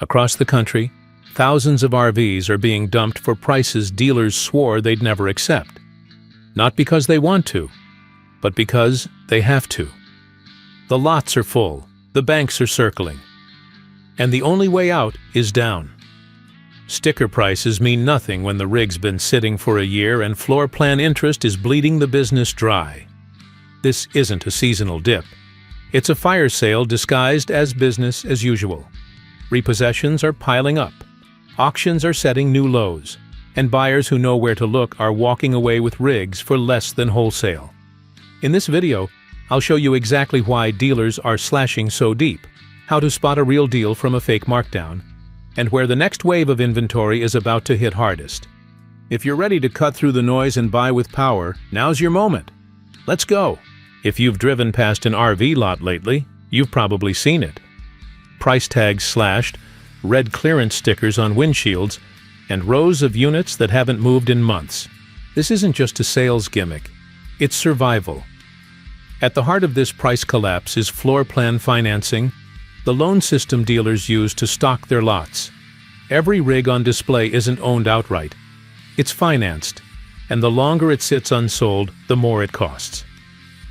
Across the country, thousands of RVs are being dumped for prices dealers swore they'd never accept. Not because they want to, but because they have to. The lots are full, the banks are circling, and the only way out is down. Sticker prices mean nothing when the rig's been sitting for a year and floor plan interest is bleeding the business dry. This isn't a seasonal dip. It's a fire sale disguised as business as usual. Repossessions are piling up, auctions are setting new lows, and buyers who know where to look are walking away with rigs for less than wholesale. In this video, I'll show you exactly why dealers are slashing so deep, how to spot a real deal from a fake markdown, and where the next wave of inventory is about to hit hardest. If you're ready to cut through the noise and buy with power, now's your moment. Let's go! If you've driven past an RV lot lately, you've probably seen it. Price tags slashed, red clearance stickers on windshields, and rows of units that haven't moved in months. This isn't just a sales gimmick, it's survival. At the heart of this price collapse is floor plan financing, the loan system dealers use to stock their lots. Every rig on display isn't owned outright. It's financed, and the longer it sits unsold, the more it costs.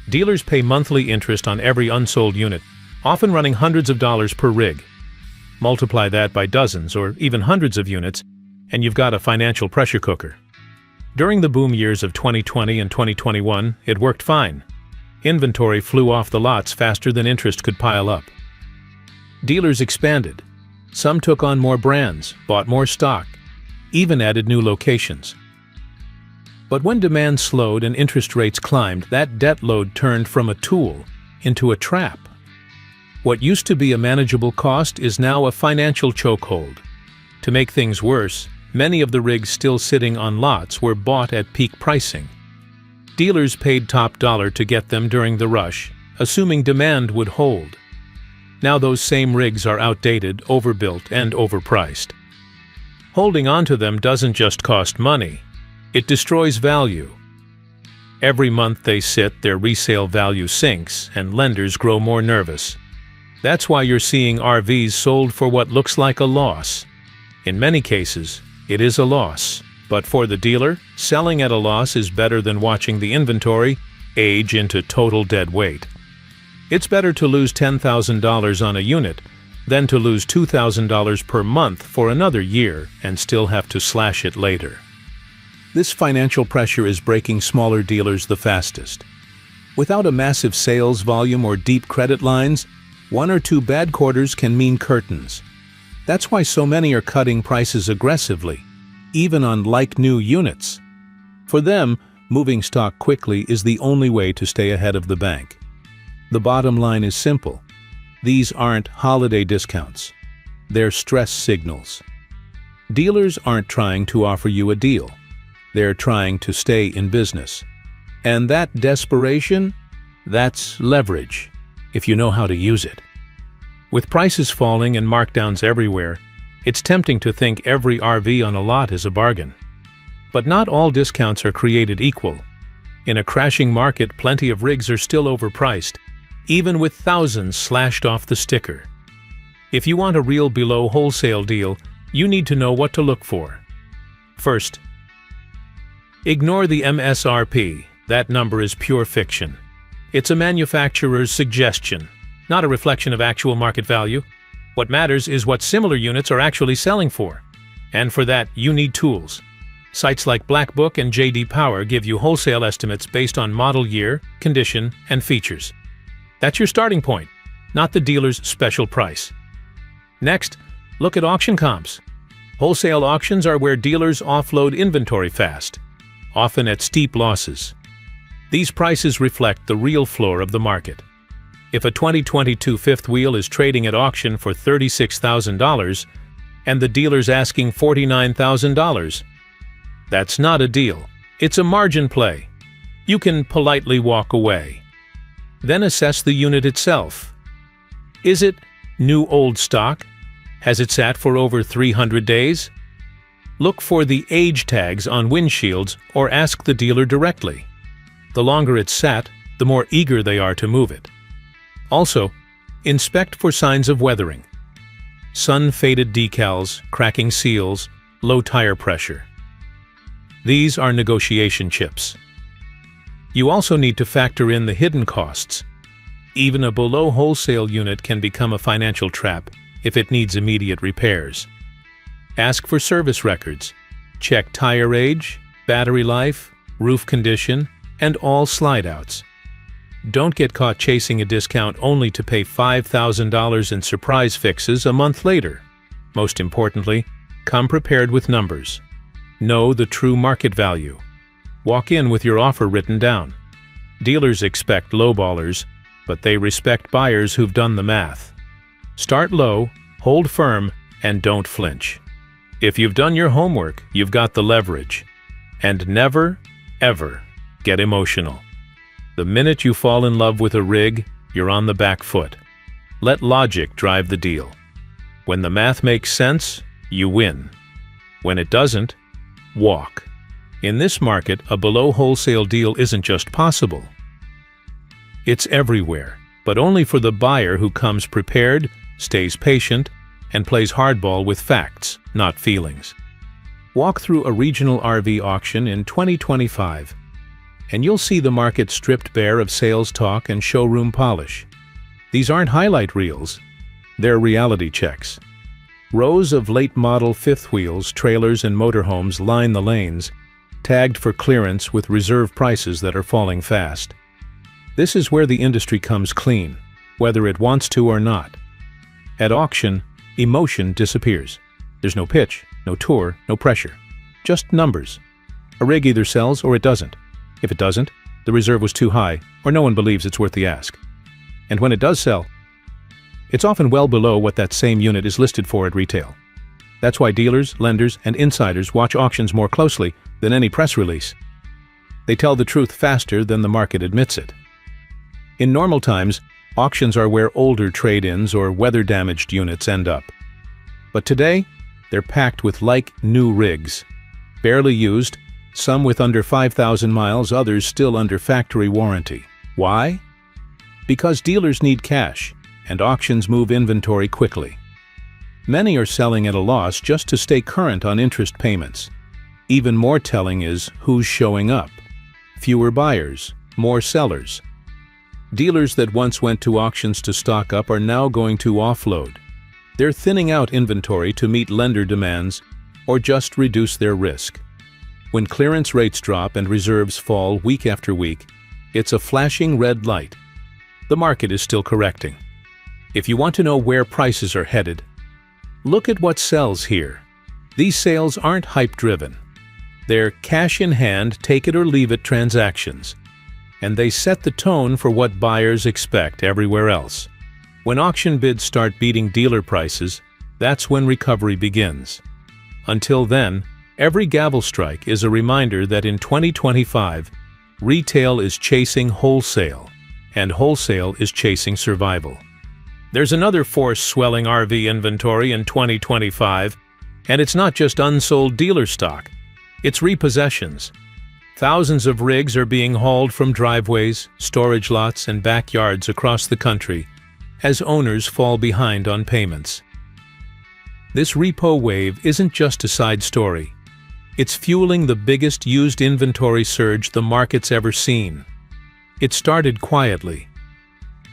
Dealers pay monthly interest on every unsold unit, often running hundreds of dollars per rig. Multiply that by dozens or even hundreds of units, and you've got a financial pressure cooker. During the boom years of 2020 and 2021, it worked fine. Inventory flew off the lots faster than interest could pile up. Dealers expanded. Some took on more brands, bought more stock, even added new locations. But when demand slowed and interest rates climbed, that debt load turned from a tool into a trap. What used to be a manageable cost is now a financial chokehold. To make things worse, many of the rigs still sitting on lots were bought at peak pricing. Dealers paid top dollar to get them during the rush, assuming demand would hold. Now those same rigs are outdated, overbuilt, and overpriced. Holding on to them doesn't just cost money, it destroys value. Every month they sit, their resale value sinks, and lenders grow more nervous. That's why you're seeing RVs sold for what looks like a loss. In many cases, it is a loss. But for the dealer, selling at a loss is better than watching the inventory age into total dead weight. It's better to lose $10,000 on a unit than to lose $2,000 per month for another year and still have to slash it later. This financial pressure is breaking smaller dealers the fastest. Without a massive sales volume or deep credit lines, 1 or 2 bad quarters can mean curtains. That's why so many are cutting prices aggressively, even on like-new units. For them, moving stock quickly is the only way to stay ahead of the bank. The bottom line is simple. These aren't holiday discounts. They're stress signals. Dealers aren't trying to offer you a deal. They're trying to stay in business. And that desperation, that's leverage, if you know how to use it. With prices falling and markdowns everywhere, it's tempting to think every RV on a lot is a bargain. But not all discounts are created equal. In a crashing market, plenty of rigs are still overpriced, even with thousands slashed off the sticker. If you want a real below-wholesale deal, you need to know what to look for. First, ignore the MSRP. That number is pure fiction. It's a manufacturer's suggestion, not a reflection of actual market value. What matters is what similar units are actually selling for. And for that, you need tools. Sites like Black Book and J.D. Power give you wholesale estimates based on model year, condition, and features. That's your starting point, not the dealer's special price. Next, look at auction comps. Wholesale auctions are where dealers offload inventory fast, often at steep losses. These prices reflect the real floor of the market. If a 2022 fifth wheel is trading at auction for $36,000 and the dealer's asking $49,000, that's not a deal. It's a margin play. You can politely walk away. Then assess the unit itself. Is it new old stock? Has it sat for over 300 days? Look for the age tags on windshields or ask the dealer directly. The longer it's sat, the more eager they are to move it. Also, inspect for signs of weathering. sun-faded decals, cracking seals, low tire pressure. These are negotiation chips. You also need to factor in the hidden costs. Even a below-wholesale unit can become a financial trap if it needs immediate repairs. Ask for service records. Check tire age, battery life, roof condition, and all slide-outs. Don't get caught chasing a discount only to pay $5,000 in surprise fixes a month later. Most importantly, come prepared with numbers. Know the true market value. Walk in with your offer written down. Dealers expect lowballers, but they respect buyers who've done the math. Start low, hold firm, and don't flinch. If you've done your homework, you've got the leverage. And never, ever get emotional. The minute you fall in love with a rig, you're on the back foot. Let logic drive the deal. When the math makes sense, you win. When it doesn't, walk. In this market, a below-wholesale deal isn't just possible. It's everywhere, but only for the buyer who comes prepared, stays patient, and plays hardball with facts, not feelings. Walk through a regional RV auction in 2025, and you'll see the market stripped bare of sales talk and showroom polish. These aren't highlight reels, they're reality checks. Rows of late-model fifth wheels, trailers, and motorhomes line the lanes, tagged for clearance with reserve prices that are falling fast. This is where the industry comes clean, whether it wants to or not. At auction, emotion disappears. There's no pitch, no tour, no pressure. Just numbers. A rig either sells or it doesn't. If it doesn't, the reserve was too high, or no one believes it's worth the ask. And when it does sell, it's often well below what that same unit is listed for at retail. That's why dealers, lenders, and insiders watch auctions more closely than any press release. They tell the truth faster than the market admits it. In normal times, auctions are where older trade-ins or weather-damaged units end up. But today, they're packed with like-new rigs. Barely used, some with under 5,000 miles, others still under factory warranty. Why? Because dealers need cash, and auctions move inventory quickly. Many are selling at a loss just to stay current on interest payments. Even more telling is who's showing up. Fewer buyers, more sellers. Dealers that once went to auctions to stock up are now going to offload. They're thinning out inventory to meet lender demands or just reduce their risk. When clearance rates drop and reserves fall week after week, it's a flashing red light. The market is still correcting. If you want to know where prices are headed, look at what sells here. These sales aren't hype-driven. They're cash-in-hand, take-it-or-leave-it transactions, and they set the tone for what buyers expect everywhere else. When auction bids start beating dealer prices, that's when recovery begins. Until then, every gavel strike is a reminder that in 2025, retail is chasing wholesale, and wholesale is chasing survival. There's another force swelling RV inventory in 2025, and it's not just unsold dealer stock, it's repossessions. Thousands of rigs are being hauled from driveways, storage lots, and backyards across the country as owners fall behind on payments. This repo wave isn't just a side story. It's fueling the biggest used inventory surge the market's ever seen. It started quietly.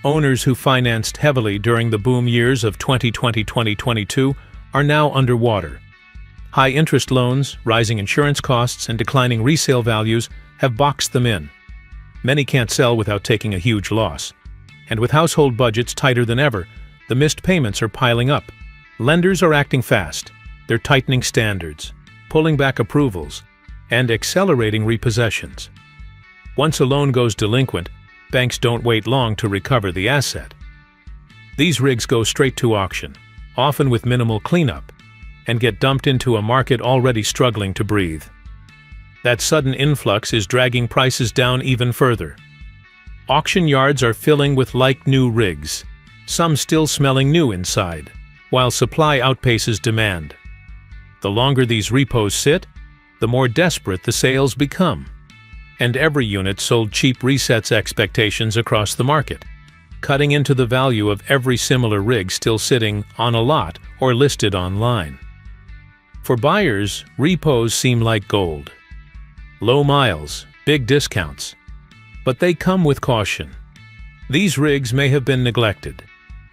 Owners who financed heavily during the boom years of 2020-2022 are now underwater. High interest loans, rising insurance costs, and declining resale values have boxed them in. Many can't sell without taking a huge loss. And with household budgets tighter than ever, the missed payments are piling up. Lenders are acting fast. They're tightening standards, pulling back approvals, and accelerating repossessions. Once a loan goes delinquent, banks don't wait long to recover the asset. These rigs go straight to auction, often with minimal cleanup, and get dumped into a market already struggling to breathe. That sudden influx is dragging prices down even further. Auction yards are filling with like-new rigs, some still smelling new inside, while supply outpaces demand. The longer these repos sit, the more desperate the sales become. And every unit sold cheap resets expectations across the market, cutting into the value of every similar rig still sitting on a lot or listed online. For buyers, repos seem like gold. Low miles, big discounts. But they come with caution. These rigs may have been neglected.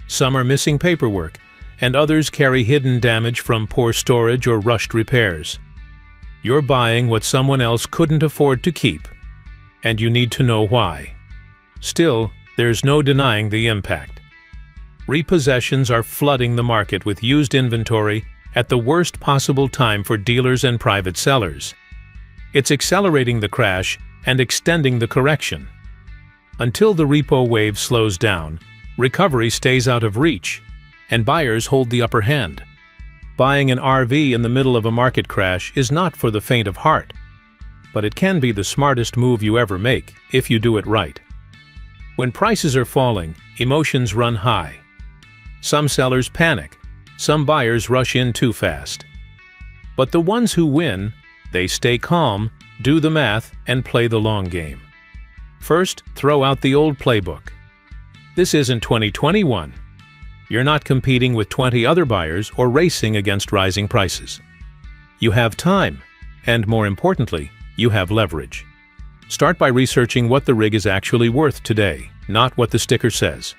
Some are missing paperwork, and others carry hidden damage from poor storage or rushed repairs. You're buying what someone else couldn't afford to keep, and you need to know why. Still, there's no denying the impact. Repossessions are flooding the market with used inventory at the worst possible time for dealers and private sellers. It's accelerating the crash and extending the correction. Until the repo wave slows down, recovery stays out of reach, and buyers hold the upper hand. Buying an RV in the middle of a market crash is not for the faint of heart, but it can be the smartest move you ever make if you do it right. When prices are falling, emotions run high. Some sellers panic, some buyers rush in too fast. But the ones who win, they stay calm, do the math, and play the long game. First, throw out the old playbook. This isn't 2021. You're not competing with 20 other buyers or racing against rising prices. You have time, and more importantly, you have leverage. Start by researching what the rig is actually worth today, not what the sticker says.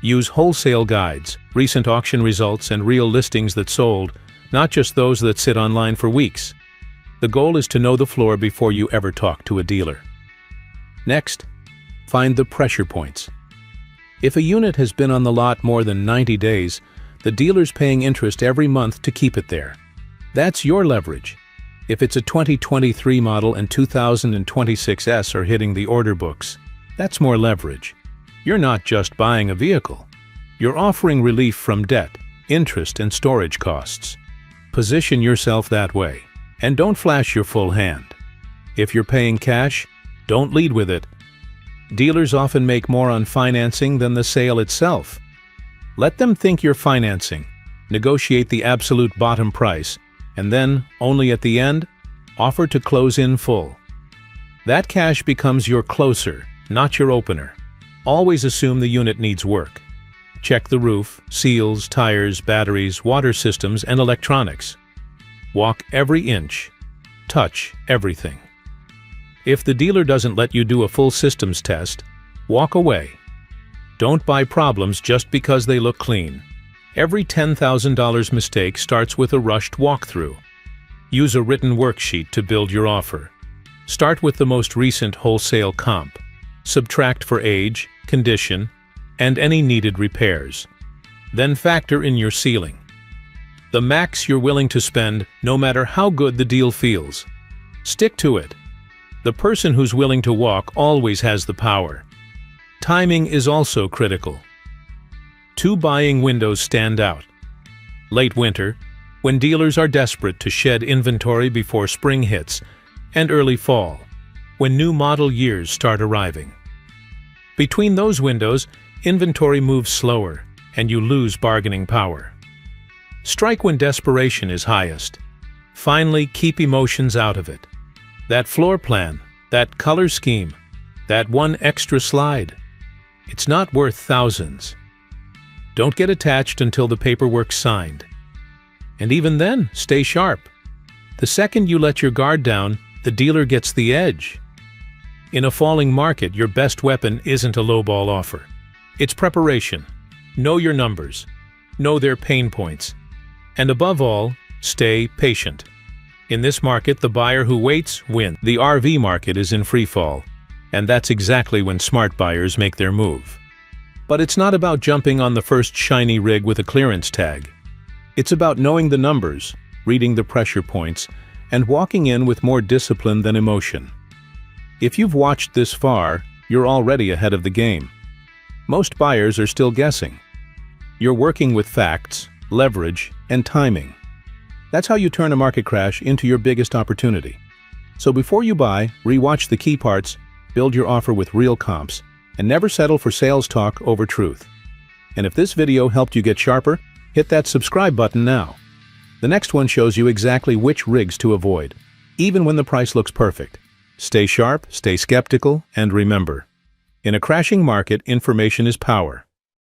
Use wholesale guides, recent auction results, and real listings that sold, not just those that sit online for weeks. The goal is to know the floor before you ever talk to a dealer. Next, find the pressure points. If a unit has been on the lot more than 90 days, the dealer's paying interest every month to keep it there. That's your leverage. If it's a 2023 model and 2026S are hitting the order books, that's more leverage. You're not just buying a vehicle. You're offering relief from debt, interest, and storage costs. Position yourself that way, and don't flash your full hand. If you're paying cash, don't lead with it. Dealers often make more on financing than the sale itself. Let them think you're financing, negotiate the absolute bottom price, and then, only at the end, offer to close in full. That cash becomes your closer, not your opener. Always assume the unit needs work. Check the roof, seals, tires, batteries, water systems, and electronics. Walk every inch. Touch everything. If the dealer doesn't let you do a full systems test, walk away. Don't buy problems just because they look clean. Every $10,000 mistake starts with a rushed walkthrough. Use a written worksheet to build your offer. Start with the most recent wholesale comp. Subtract for age, condition, and any needed repairs. Then factor in your ceiling. The max you're willing to spend, no matter how good the deal feels. Stick to it. The person who's willing to walk always has the power. Timing is also critical. Two buying windows stand out. Late winter, when dealers are desperate to shed inventory before spring hits, and early fall, when new model years start arriving. Between those windows, inventory moves slower, and you lose bargaining power. Strike when desperation is highest. Finally, keep emotions out of it. That floor plan, that color scheme, that one extra slide. It's not worth thousands. Don't get attached until the paperwork's signed. And even then, stay sharp. The second you let your guard down, the dealer gets the edge. In a falling market, your best weapon isn't a lowball offer. It's preparation. Know your numbers. Know their pain points. And above all, stay patient. In this market, the buyer who waits wins. The RV market is in free fall, and that's exactly when smart buyers make their move. But it's not about jumping on the first shiny rig with a clearance tag. It's about knowing the numbers, reading the pressure points, and walking in with more discipline than emotion. If you've watched this far, you're already ahead of the game. Most buyers are still guessing. You're working with facts, leverage, and timing. That's how you turn a market crash into your biggest opportunity. So before you buy, rewatch the key parts, build your offer with real comps, and never settle for sales talk over truth. And if this video helped you get sharper, hit that subscribe button now. The next one shows you exactly which rigs to avoid, even when the price looks perfect. Stay sharp, stay skeptical, and remember, in a crashing market, information is power.